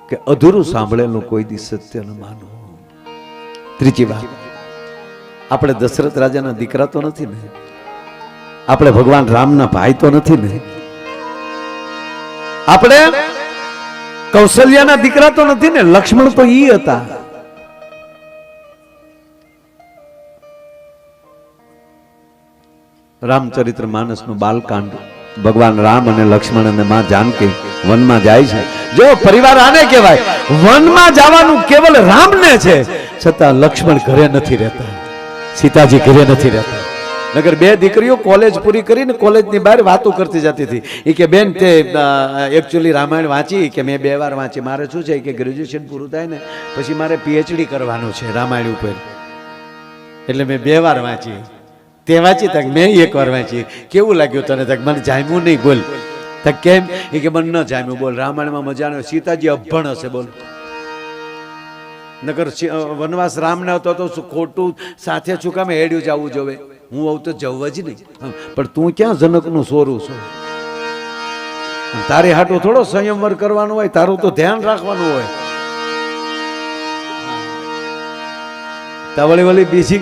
કે અધૂરું સાંભળેલું કોઈ દી સત્ય ન માનવું. ત્રીજી વાત, આપણે દશરથ રાજાના દીકરા તો નથી ને, આપણે ભગવાન રામના ભાઈ તો નથી ને, આપણે કૌશલ્યાના દીકરા તો નથી ને, લક્ષ્મણ તો ઈ હતા. રામચરિત્ર માનસનું બાલકાંડ, ભગવાન રામ અને લક્ષ્મણ અને માં જાનકી વનમાં જાય છે. જો પરિવાર આને કહેવાય, વનમાં જવાનું કેવલ રામને છે, છતાં લક્ષ્મણ ઘરે નથી રહેતા, સીતાજી ઘરે નથી રહેતા. નગર બે દીકરીઓ કોલેજ પૂરી કરીને કોલેજની બહાર વાતો કરતી જતી હતી. એ કે બેન તે એકચ્યુઅલી રામાયણ વાંચી કે મેં 2 વાર વાંચી, મારે શું છે કે ગ્રેજ્યુએશન પૂરું થાય ને પછી મારે PhD કરવાનું છે રામાયણ ઉપર, એટલે મેં 2 વાર વાંચી. તે વાંચી તક મેં 1 વાર વાંચી. કેવું લાગ્યું તને? તક મને જામ્યું નહીં. બોલ. તક કેમ? એ કે મને ન જામ્યું. બોલ. રામાયણમાં મજા ન, સીતાજી અભણ હશે. બોલ. નગર વનવાસ રામને હતો તો ખોટું સાથે શું કામ હેડ્યું જવું જોવે? હું આવું તો જવું જ નહીં. પણ તું ક્યાં જનકનું સોરું છો? તારે હાટું થોડો સંયમવર કરવાનું હોય, તારું તો ધ્યાન રાખવાનું હોય. તવળી વળી બીજી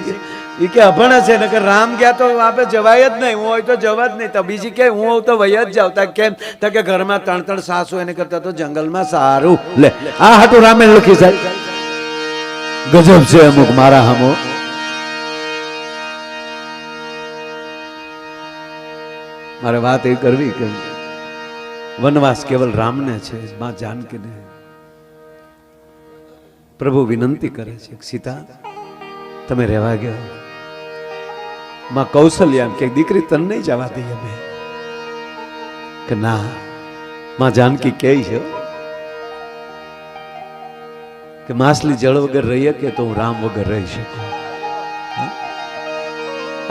એ કે અભણ છે, નકર રામ ગયા તો આપે જવાય જ નહીં. હું હોય તો જવા જ નહીં. તો બીજી કે હું હોઉં તો વય જ જાવ. તા કેમ? તા કે ઘરમાં 3 સાસુ એને કરતા તો જંગલમાં સારું. લે આ હાટું રામાયણ લખી સાહેબ. ગજબ છે અમુક મારા હમો. મારે વાત એ કરવી કે વનવાસ કેવલ રામને છે, માં જાનકીને. પ્રભુ વિનંતી કરે છે, સીતા તમે રહેવા ગયા. માં કૌશલ્યા કે દીકરી તને નહીં જવા દઈએ અમે. કે ના, માં જાનકી કહે છે કે માછલી જળ વગર રહી કે તો હું રામ વગર રહી શકું.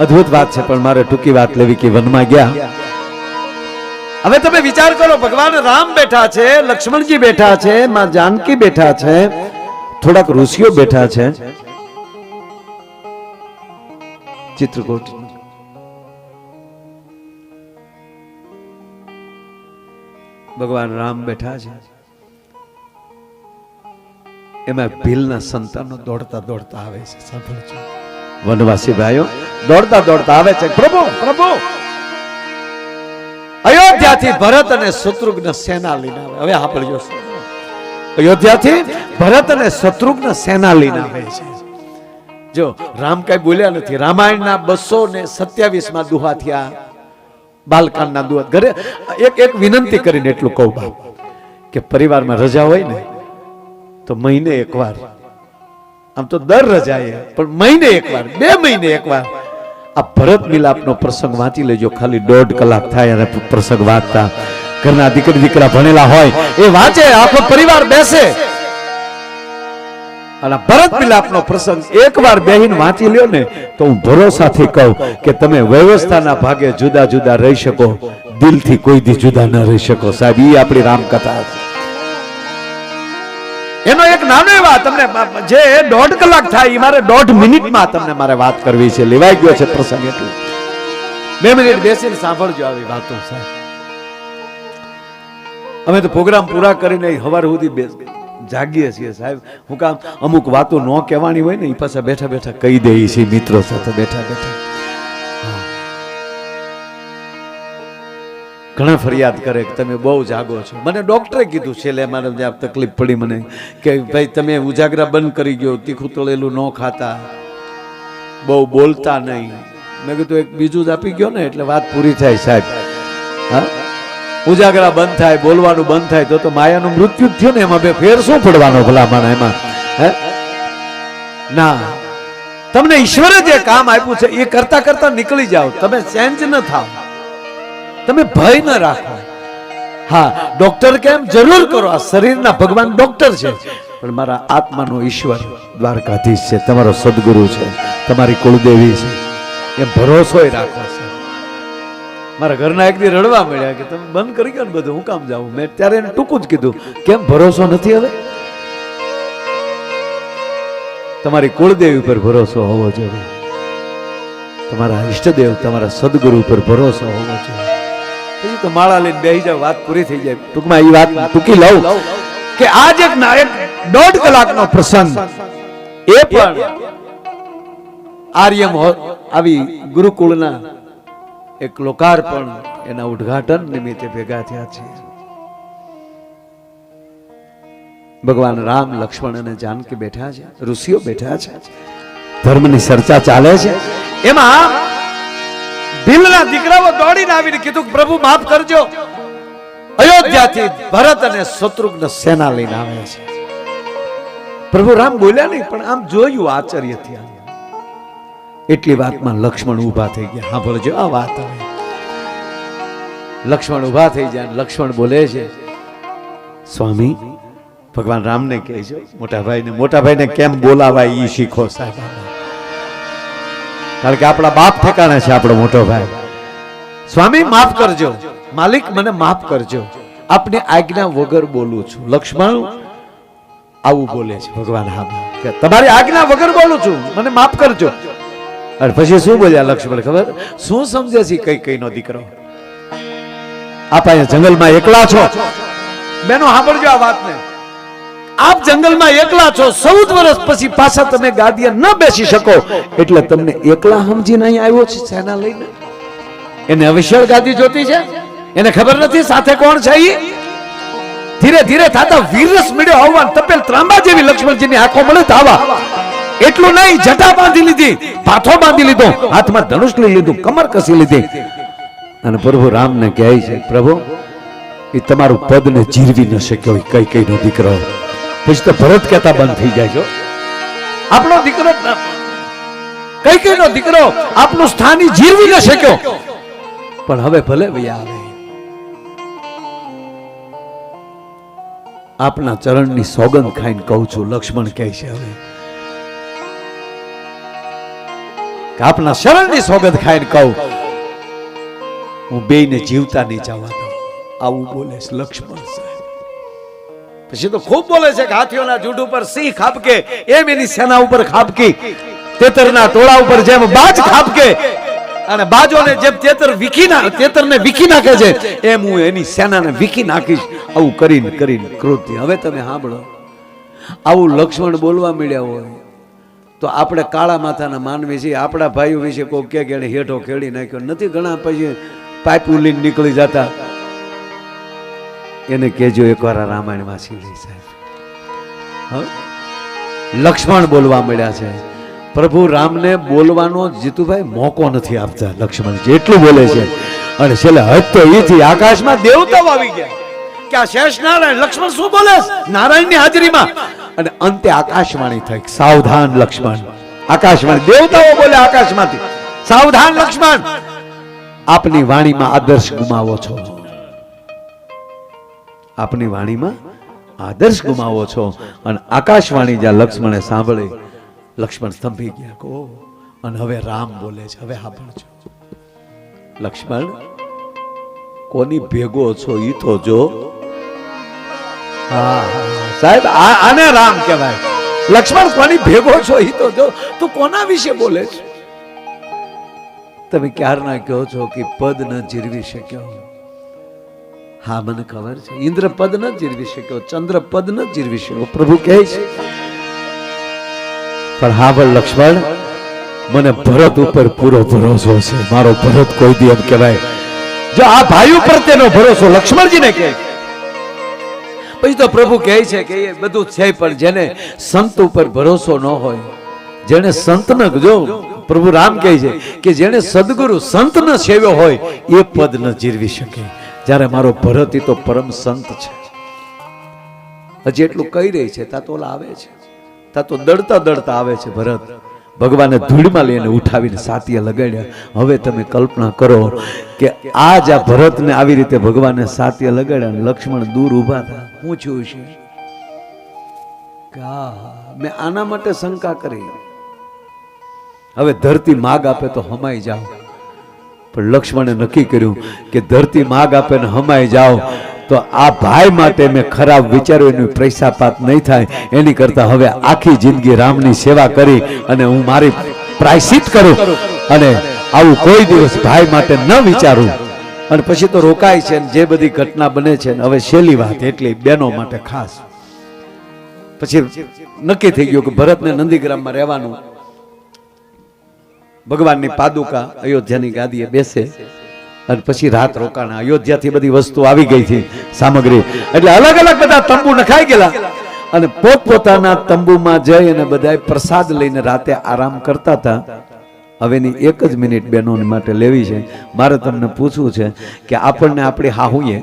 અદ્ભુત વાત છે, પણ મારે ટૂંકી વાત લેવી કે વનમાં ગયા. હવે તમે વિચાર કરો, ભગવાન રામ બેઠા છે, લક્ષ્મણજી બેઠા છે, માં જાનકી બેઠા છે, થોડાક ઋષિઓ બેઠા છે. ચિત્રકૂટ ભગવાન રામ બેઠા છે, એમાં ભીલના સંતાનો દોડતા દોડતા આવે છે. સાંભળજો વનવાસી ભાઈઓ, દોડતા દોડતા આવે છે. પ્રભુ પ્રભુ અયોધ્યાથી ભરત અને શત્રુઘ્ન સેના લઈને આવે. હવે સાંભળજો, અયોધ્યાથી ભરત અને શત્રુઘ્ન સેના લઈને આવે છે. જો રામ કઈ બોલ્યા નથી. રામાયણના 227 દુહા થયા, બાલકાંડના દુહા. ઘરે એક વિનંતી કરીને એટલું કહું બાપ, કે પરિવારમાં રજા હોય ને તો મહિને 1 વાર, આમ તો દર રજાએ પણ મહિને 1 વાર, 2 મહિને 1 વાર આ ભરત મિલાપનો પ્રસંગ વાંચી લેજો. ખાલી 1.5 કલાક થાય અને પ્રસંગ વાંચતા ઘરના દીકરી દીકરા ભણેલા હોય એ વાંચે, આખો પરિવાર બેસે અને ભરત મિલાપનો પ્રસંગ 1 વાર બેહીને વાંચી લ્યો ને તો હું ભરોસાથી કહું કે તમે વ્યવસ્થાના ભાગે જુદા જુદા રહી શકો, દિલથી કોઈ દી જુદા ન રહી શકો. સાહેબ, એ આપણી રામકથા છે. એનો એક નાનો એવા તમને જે 1.5 કલાક થાય એ મારે 1.5 મિનિટમાં તમને મારે વાત કરવી છે. લેવાઈ ગયો છે પ્રસંગ, એટલે 2 મિનિટ બેસીને સાંભળજો આવી વાતો. સાહેબ, અમે તો પ્રોગ્રામ પૂરા કરીને સવાર સુધી જાગીએ છીએ. સાહેબ, હું કામ અમુક વાતો ન કહેવાની હોય ને એ પાછા બેઠા બેઠા કહી દઈએ છીએ મિત્રો સાથે બેઠા બેઠા. ઘણા ફરિયાદ કરે કે તમે બહુ જાગો છો. મને ડોક્ટરે કીધું છેલ્લે મારે જ્યાં તકલીફ પડી મને કે ભાઈ તમે ઉજાગરા બંધ કરી ગયો, તીખું તળેલું ન ખાતા, બહુ બોલતા નહીં. મેં કીધું એક બીજું જ આપી ગયો ને એટલે વાત પૂરી થાય. સાહેબ, હા, ઉજાગરા બંધ થાય, બોલવાનું બંધ થાય તો માયાનું મૃત્યુ જ થયું ને. એમાં બે ફેર શું પડવાનો ભલામણ એમાં? હે ના, તમને ઈશ્વરે જે કામ આપ્યું છે એ કરતા કરતા નીકળી જાઓ. તમે ચેન્જ ન થાવ, તમે ભય ન રાખો. હા, ડોક્ટર કેમ જરૂર કરો, આ શરીરના ભગવાન ડોક્ટર છે, પણ મારા આત્માનો ઈશ્વર દ્વારકાધીશ છે, તમારો સદગુરુ છે, તમારી કુળદેવી છે, એ ભરોસો રાખો. મારા ઘરના એક દી રડવા મળ્યા કે તમે બંધ કરી ગયો ને બધું, હું કામ જાઉં? મેં ત્યારે એને ટૂંકું જ કીધું, કેમ ભરોસો નથી? હવે તમારી કુળદેવી ઉપર ભરોસો હોવો જોઈએ, તમારા ઈષ્ટદેવ તમારા સદગુરુ ઉપર ભરોસો હોવો જોઈએ. પછી તો માળા લઈને બેસી જાવ, વાત પૂરી થઈ જાય. ટૂંકમાં એ વાત ટૂંકી લઉં કે આજ એક 1.5 કલાકનો પ્રસંગ એ પણ આર્યમ આવી ગુરુકુળના એક લોકાર્પણ એના ઉદ્ઘાટન નિમિત્તે ભેગા થયા છે. ભગવાન રામ, લક્ષ્મણ અને જાનકી બેઠા છે, ઋષિઓ બેઠા છે, ધર્મની ચર્ચા ચાલે છે. એમાં ભીલના દીકરાઓ દોડીને આવીને કીધું, પ્રભુ માફ કરજો, અયોધ્યાથી ભરત અને શત્રુઘ્ન સેના લઈને આવે છે. પ્રભુ રામ બોલ્યા નહીં, પણ આમ જોયું આશ્ચર્યથી. એટલી વાતમાં લક્ષ્મણ ઊભા થઈ ગયા. હા બોલજો આ વાત. લક્ષ્મણ ઊભા થઈ જાય. લક્ષ્મણ બોલે છે, સ્વામી, ભગવાન રામને કહે છે, મોટા ભાઈને કેમ બોલાવાય એ શીખો સાહેબ, કારણ કે આપણા બાપ ઠેકાણે છે આપણો મોટો ભાઈ. સ્વામી માફ કરજો, માલિક મને માફ કરજો, આપની આજ્ઞા વગર બોલું છું. લક્ષ્મણ આવું બોલે છે ભગવાન. હા, કે તમારી આજ્ઞા વગર બોલું છું, મને માફ કરજો. અને પછી શું બોલ્યા લક્ષ્મણ ખબર? શું સમજે છે કઈ કઈ નો દીકરો? આપ અહીંયા જંગલમાં એકલા છો. બેનો સાંભળજો આ વાતને. આપ જંગલમાં એકલા છો, 14 વર્ષ પછી પાછા તમે ગાદીએ ન બેસી શકો, એટલે તમને એકલા સમજીને અહીં આવ્યો છે સેના લઈને. એને અવિશળ ગાદી જોતી છે, એને ખબર નથી સાથે કોણ છે. ધીરે ધીરે થતા વીરસ મળ્યો આવવાન તપેલ ત્રાંબા જેવી લક્ષ્મણજીની આંખો મળે તાવા. એટલું નહીં, જટા બાંધી લીધી, પાથો બાંધી લીધો, હાથમાં ધનુષ લઈ લીધું, કમર કસી લીધી. અને પ્રભુ રામને કહે છે, પ્રભુ એ તમારું પદને જીરવી ન શક્યો કઈ કઈ નો દીકરો. પછી તો ભરત કહેતા બંધ થઈ જાય છો, આપણો દીકરો કઈ કઈ નો દીકરો આપનું સ્થાન જીરવી ન શક્યો. પણ હવે ભલે ભૈયા આવે, આપના ચરણની સોગંદ ખાઈને કહું છું. લક્ષ્મણ કહે છે, હવે આપના શરણની સોગંદ ખાઈને કહું, હું બેયને જીવતા નહીં જવા દઉં. આવું બોલે છે લક્ષ્મણ સાહેબ. પછી તો ખૂબ બોલે છે કે હાથીઓના ઝૂંડ ઉપર સિંહ ખાબકે એમ એની સેના ઉપર ખાબકી, તેતરના ટોળા ઉપર જેમ બાજ ખાબકે અને બાજોને જેમ તેતરને વીખી નાખે છે એમ હું એની સેનાને વીખી નાખીશ. આવું કરીને કરીને ક્રોધથી. હવે તમે સાંભળો, આવું લક્ષ્મણ બોલવા મળ્યા હોય તો આપણે કાળા માથાના માનવી છીએ. આપણા ભાઈઓ વિશે કોઈ કે એને હેઠો ખેડી નાખ્યો નથી. ઘણા પછી પાઇપ ઉલીને નીકળી જતા. એને કહેજો એકવાર રામાયણ વાંચી લે સાહેબ. લક્ષ્મણ બોલવા મળ્યા છે. પ્રભુ રામને બોલવાનો જીતુભાઈ મોકો નથી આપતા. લક્ષ્મણ જેટલું બોલે છે. અને છેલ્લે હદ તો એથી આકાશમાં દેવતાઓ આવી ગયા કે આ શેષ નારાયણ. લક્ષ્મણ શું બોલે? નારાયણની હાજરીમાં. અને અંતે આકાશવાણી થઈ, સાવધાન લક્ષ્મણ. આકાશવાણી, દેવતાઓ બોલે આકાશમાંથી, સાવધાન લક્ષ્મણ, આપની વાણીમાં આદર્શ ગુમાવો છો. આપની વાણીમાં આદર્શ ગુમાવો છો. અને આકાશવાણી જ્યાં લક્ષ્મણે સાંભળી, લક્ષ્મણ સ્તંભી ગયા. કો અને હવે રામ બોલે છે. હવે સાંભળજો લક્ષ્મણ, કોની ભેગો છો ઈ તો જો. હા સાહેબ, આને રામ કહેવાય. લક્ષ્મણ કોની ભેગો છો ઈ તો જો. તું કોના વિશે બોલે છે? તમે ક્યારના કહો છો કે પદ ન જીરવી શક્યો. હા મને ખબર છે, ઇન્દ્ર પદ ન જીરવી શક્યો, ચંદ્ર પદ ન જીરવી શક્યો, પ્રભુ કહે છે. પણ હા ભાઈ લક્ષ્મણ, મને ભરત ઉપર પૂરો ભરોસો છે. મારો ભરત કોઈ દી એમ કહેવાય. જો આ ભાઈ ઉપર તેનો ભરોસો લક્ષ્મણજીને કહે. પછી તો પ્રભુ કહે છે કે એ બધું છે, પણ જેને સંત ઉપર ભરોસો ન હોય, જેને સંત ન, જો પ્રભુ રામ કહે છે કે જેને સદગુરુ સંત ન સેવ્યો હોય એ પદ ન જીરવી શકે. જ્યારે મારો ભરત તો પરમ સંત છે. હજી એટલું કહી રહી છે તા તો આવે છે, તા તો દડતા દડતા આવે છે ભરત. ભગવાને ધૂળમાં લઈને ઉઠાવીને સાતીએ લગાડ્યા. હવે તમે કલ્પના કરો કે આ જ આ ભરતને આવી રીતે ભગવાને સાતીએ લગાડ્યા, લક્ષ્મણ દૂર ઊભા હતા. હું છું છે મેં આના માટે શંકા કરી. હવે ધરતી માગ આપે તો હમાઈ જાઓ. પણ લક્ષ્મણે નક્કી કર્યું કે ધરતી માગ આપે ને હમાઈ જાઓ તો આ ભાઈ માટે મેં ખરાબ વિચાર્યું, એનું પૈસાપાત નહીં થાય. એની કરતા હવે આખી જિંદગી રામની સેવા કરી અને હું મારી પ્રાયશ્ચિત કરું અને આવું કોઈ દિવસ ભાઈ માટે ન વિચારું. અને પછી તો રોકાય છે. જે બધી ઘટના બને છે હવે છેલ્લી વાત એટલી બેનો માટે ખાસ, પછી નક્કી થઈ ગયું કે ભરતને નંદીગ્રામમાં રહેવાનું. ભગવાનની પાદુકા અયોધ્યાની ગાદીએ બેસે અને પછી રાત રોકાણા. અયોધ્યાથી બધી વસ્તુ આવી ગઈ હતી, સામગ્રી, એટલે અલગ અલગ બધા તંબુ નખાઈ ગયેલા અને પોતપોતાના તંબુમાં જઈ અને બધા પ્રસાદ લઈને રાતે આરામ કરતા હતા. હવેની એક જ મિનિટ બહેનોની માટે લેવી છે. મારે તમને પૂછવું છે કે આપણને આપણી હાહુએ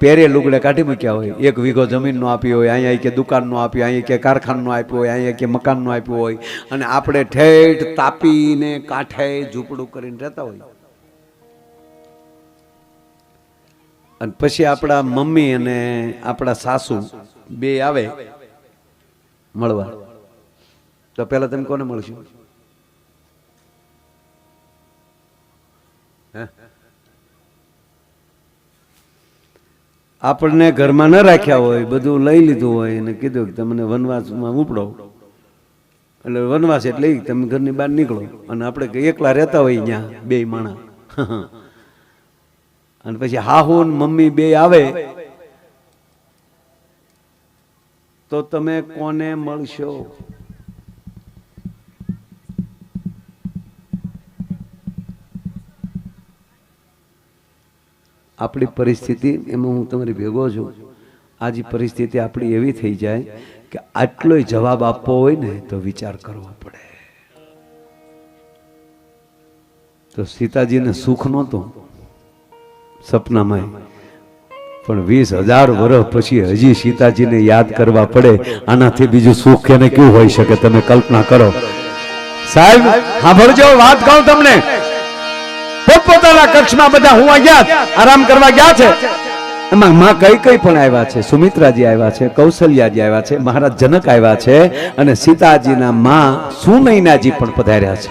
પહેરે લુગડે કાઢી મૂક્યા હોય, 1 વીઘો જમીનનો આપી હોય, અહીંયા કે દુકાનનો આપ્યો, અહીંયા કે કારખાનાનો આપ્યો હોય, અહીંયા કે મકાનનો આપ્યો હોય, અને આપણે ઠેઠ તાપીને કાંઠે ઝૂંપડું કરીને રહેતા હોય. અને પછી આપણા મમ્મી અને આપણા સાસુ બે આવે મળવા, તો પેલા તમે કોને મળશો? આપણને ઘરમાં ન રાખ્યા હોય, બધું લઈ લીધું હોય અને કીધું કે તમને વનવાસમાં ઉપડો, એટલે વનવાસ એટલે તમે ઘરની બહાર નીકળો, અને આપણે એકલા રહેતા હોય ત્યાં બે માણા, અને પછી હાહુ ને મમ્મી બે આવે તો તમે કોને મળશો? આપણી પરિસ્થિતિ એમાં હું તમારી ભેગો છું. આજે પરિસ્થિતિ આપણી એવી થઈ જાય કે આટલોય જવાબ આપવો હોય ને તો વિચાર કરવો પડે. તો સીતાજીને સુખ નહોતું સપનામાં, પણ 20,000 વર્ષ પછી હજી સીતાજીને યાદ કરવા પડે. આનાથી બીજું સુખ એને કેવું હોઈ શકે? તમે કલ્પના કરો. સાહેબ સાંભળજો, વાત કહું તમને. પોતપોતાના કક્ષમાં બધા હું ગયા, આરામ કરવા ગયા છે. એમાં માં કઈ પણ આવ્યા છે, સુમિત્રાજી આવ્યા છે, કૌશલ્યાજી આવ્યા છે, મહારાજ જનક આવ્યા છે, અને સીતાજીના માં સુનૈનાજી પણ પધાર્યા છે.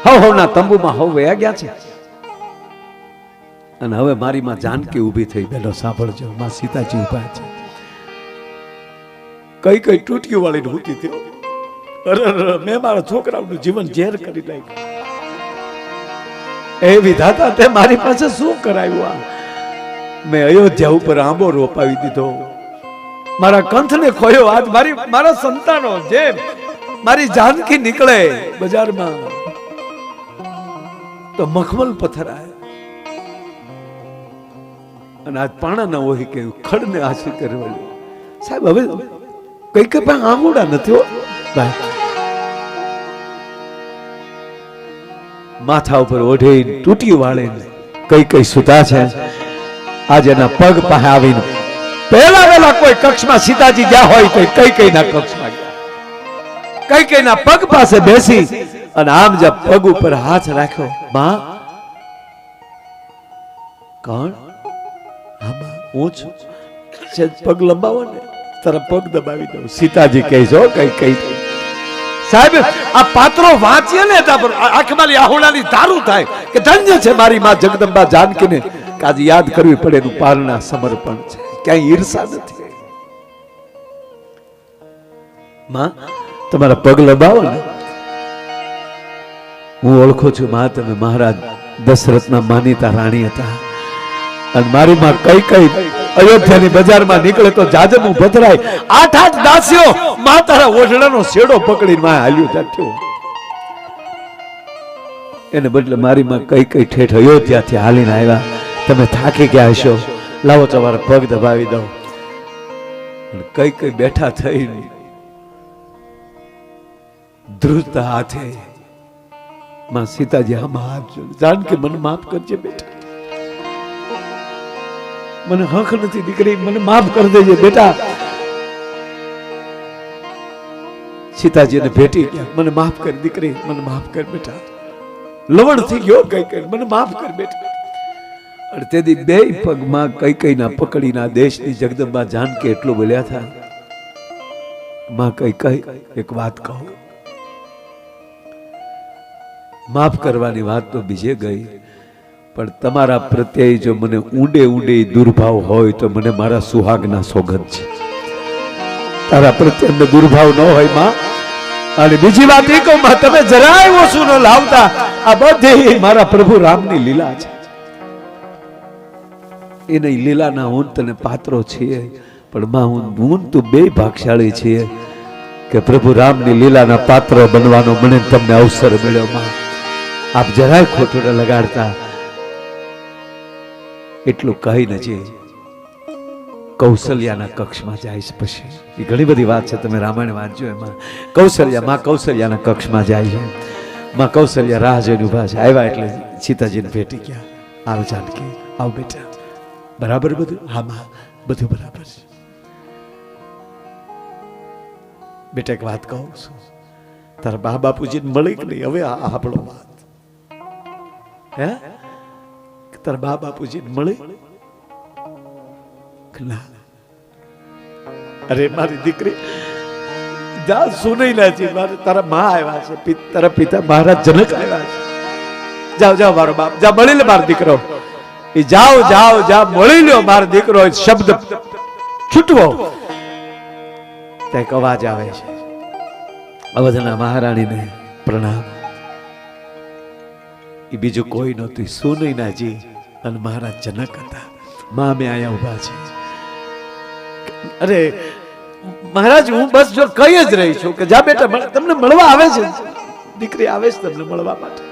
હવના તંબુમાં હવ વયા ગયા છે. અને હવે મારી માં જાનકી ઊભી થઈ. બેલો સાંભળજો, માં સીતાજી ઊભા છે. કઈ તૂટ્યું વાળી ઊતી થયો. અરે મેં મારા છોકરાનું જીવન ઝેર કરી નાખ્યું. એ વિધાતા તે મારી પાસે શું કરાવ્યું? મેં અયોધ્યા ઉપર આંબો રોપાવી દીધો, મારા કંઠને ખોયો. આજ મારા સંતાનો જે મારી જાનકી નીકળે બજારમાં તો મખમલ પથરાય, અને આજ પાણા ના હોય કે ખડને આશી કરવું. સાહેબ હવે કઈ પણ આંગુડા નથી હો ભાઈ. માથા ઉપર ઓઢી તૂટી વાળે કઈ સુતા છે. આજે એના પગ પાસે આવીને પહેલા કોઈ કક્ષમાં સીતાજી ગયા હોય તો કઈ ના કક્ષમાં ગયા, કઈ ના પગ પાસે બેસી અને આમ જ પગ ઉપર હાથ રાખ્યો. માં કોણ? હું છું. પગ લંબાવો ને તારા પગ દબાવી દઉં. સીતાજી કહે છો કઈ સાહેબ આ પાત્રો વાંચીએ ને આંખમાં આહુડાની ધારું થાય કે ધન્ય છે મારી માં જગદંબા જાનકીને. આજે યાદ કરવી પડે એનું પારણા સમર્પણ છે, ક્યાંય ઈર્ષા નથી. માં તમારા પગ લબાવો ને. હું ઓળખું છું માં, તમે મહારાજ દશરથના માનીતા રાણી હતા, અને મારી માં કઈ અયોધ્યાની બજારમાં નીકળે તો જાજમું પથરાય. 8 દાસીઓ માં તારા ઓઢણાનો શેડો પકડીને માં હાલ્યું જાટ્યો. એને બદલે મારી માં કઈ ઠેઠ અયોધ્યાથી હાલીને આવ્યા. તમે થાકી ગયા હશો, લાવો તમારા પગ દબાવી દો. કઈ બેઠા થઈ ધ્રુજતા હાથે માં સીતાજી આમાં હાથ જોડે, જાનકી મને માફ કરજે બેટા, મને હક નથી દીકરી, મને માફ કરી દેજે બેટા. સીતાજીને ભેટી ગયા, મને માફ કર દીકરી, મને માફ કર બેટા. લવણ થઈ ગયો કઈ મને માફ કર બેટા. અને તેથી બે પગમાં કઈ ના પકડીના દેશની જગદંબા જાનકી એટલું બોલ્યા હતા. માં કઈ એક વાત કહો. માફ કરવાની વાત તો બીજે ગઈ, પણ તમારા પ્રત્યે જો મને ઊંડે દુર્ભાવ હોય તો મને મારા સુહાગના સોગંદ છે. તારા પ્રત્યે દુર્ભાવ ન હોય માં. અને બીજી વાત એ કહું માં, તમે જરાય ઓછું ન લાવતા. આ બધી મારા પ્રભુ રામની લીલા છે. એની લીલાના હું તને પાત્રો છીએ. પણ માં હું તું બે ભાગશાળી છીએ કે પ્રભુ રામની લીલાના પાત્ર બનવાનો મને તમને અવસર મળ્યો. માં આપ જરાય ખોટું ન લગાડતા. એટલું કહી નથી કૌશલ્યાના કક્ષમાં જાય છે. પછી એ ઘણી બધી વાત છે, તમે રામાયણ વાંચજો. એમાં કૌશલ્યાના કક્ષમાં જાય છે. માં કૌશલ્યા રાહ જોઈને ઉભા છે. આવ્યા એટલે સીતાજીને ભેટી ગયા. આવ જાનકી, આવ બેટા. બરાબર બધું? હા માં, બધું બરાબર છે. બેટા એક વાત કહું છું, તારા બા બાપુજીને મળી કે નહીં? હવે આપણો વાત હે, તારા બા બાપુજીને મળી ના? અરે મારી દીકરી જા સુનઈ નાજી, મારે તારા માં આવ્યા છે, તારા પિતા મહારાજ જનક આવ્યા છે. જાઓ જાઓ મારો બાપ, જા મળી લે મારો દીકરો. એ જાઓ જાઓ જા મળી લ્યો મારો દીકરો. શબ્દ છૂટવો ત્યાં અવાજ આવે છે, અવધના મહારાણીને પ્રણામ. એ બીજું કોઈ નહોતું, સુનઈ નાજી અને મહારાજ જનક હતા. માં મેં અહીંયા ઉભા છે. અરે મહારાજ હું બસ જો કહી જ રહી છું કે જા બેટા, તમને મળવા આવે છે, દીકરી આવે છે તમને મળવા માટે.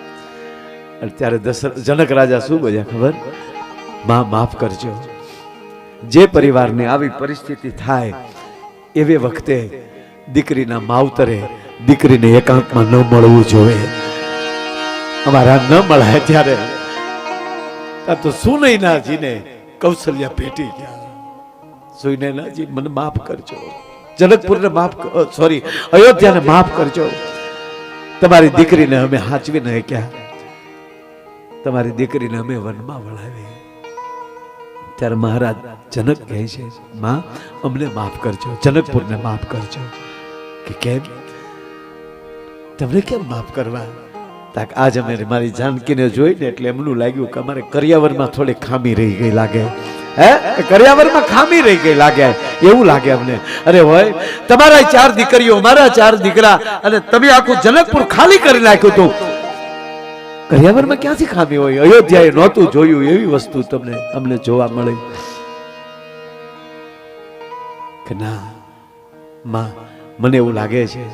ત્યારે જનક રાજા શું બોલ્યા ખબર? માં માફ કરજો. જે પરિવારની આવી પરિસ્થિતિ થાય એવી વખતે દીકરીના માવતરે દીકરીને એકાંતમાં ન મળવું જોઈએ. અમારા ન મળાય ત્યારે તો સુનૈનાજીને કૌશલ્યા ભેટી ગયા. સુનૈનાજી મને માફ કરજો, જનકપુરને માફ, સોરી અયોધ્યાને માફ કરજો. તમારી દીકરીને અમે હાચવી ન ક્યાં, તમારી દીકરીને અમે વનમાં વળાવી. ત્યારે મહારાજ જનક કહે છે, માં અમને માફ કરજો, જનકપુરને માફ કરજો. કે કેમ? તમને કેમ માફ કરવા? તાક આજ અમે મારી જાનકીને જોઈને એટલે એમનું લાગ્યું કે અમારે કરિયાવરમાં થોડી ખામી રહી ગઈ લાગે. હે, કરિયાવરમાં ખામી રહી ગઈ લાગે, એવું લાગે અમને. અરે હોય, તમારા 4 દીકરીઓ, મારા 4 દીકરા, અને તમે આખું જનકપુર ખાલી કરી નાખ્યું હતું. કરિયાવરમાં ક્યાંથી ખામી હોય? અયોધ્યાએ નહોતું જોયું એવી વસ્તુ તમને અમને જોવા મળી. કે ના માં, મને એવું લાગે છે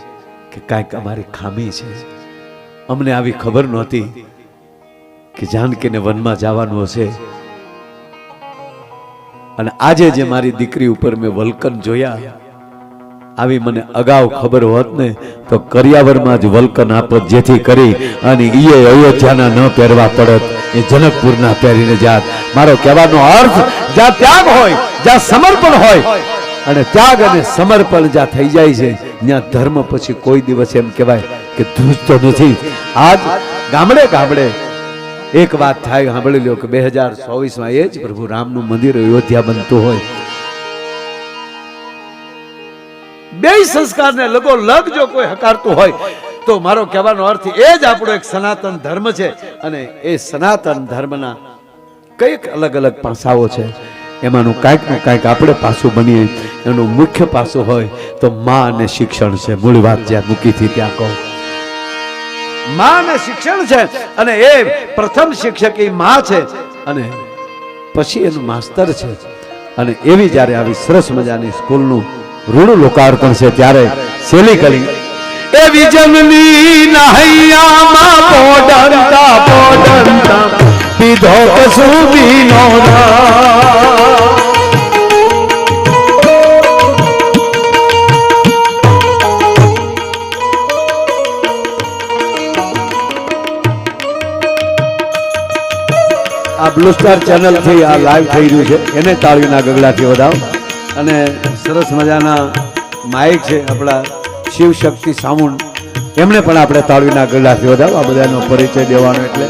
કે કાંઈક અમારી ખામી છે. અમને આવી ખબર નહોતી કે જાનકીને વનમાં જવાનું હશે. અને આજે જે મારી દીકરી ઉપર મેં વલ્કન જોયા, આવી મને અગાઉ ખબર હોત ને તો કરિયાવરમાં જ વલ્કન આપત, જેથી કરી અને ઈએ અયોધ્યાના ન પહેરવા પડત, એ જનકપુરના પહેરીને જાત. મારો કહેવાનો અર્થ, જ્યાં ત્યાગ હોય, જ્યાં સમર્પણ હોય, અને ત્યાગ અને સમર્પણ જ્યાં થઈ જાય છે, ત્યાં ધર્મ પછી કોઈ દિવસ એમ કહેવાય કે ધ્રુજતો નથી. આજ ગામડે ગામડે એક વાત થાય, સાંભળી લો કે 2024માં એ જ પ્રભુ રામનું મંદિર અયોધ્યા બનતું હોય. બે સંસ્કારને લગોલગ જો કોઈ હકારતું હોય તો મારો કહેવાનો અર્થ એ જ આપણો એક સનાતન ધર્મ છે. અને એ સનાતન ધર્મના કઈક અલગ અલગ પાસાઓ છે, એમાંનું કાંઈકનું કાંઈક આપણે પાસું બનીએ. એનું મુખ્ય પાસું હોય તો માં અને શિક્ષણ છે. મૂળ વાત જ્યાં મૂકી હતી ત્યાં કહું, માં અને શિક્ષણ છે. અને એ પ્રથમ શિક્ષક એ માં છે, અને પછી એનું માસ્તર છે. અને એવી જ્યારે આવી સરસ મજાની સ્કૂલનું ઋણ લોકાર્પણ છે, ત્યારે શેલી કરી એ વિજનની નહૈયામાં પોડંતા પોડંતા પીધો કસુબીનો આ બ્લુ સ્ટાર ચેનલ થી આ લાઈવ થઈ રહ્યું છે, એને તાળીના ગગડાથી વધાવ. અને સરસ મજાના માઇક છે આપણા શિવ શક્તિ સાઉન્ડ, એમને પણ આપણે તાળીના ગગડાથી વધાવ. આ બધાનો પરિચય દેવાનો એટલે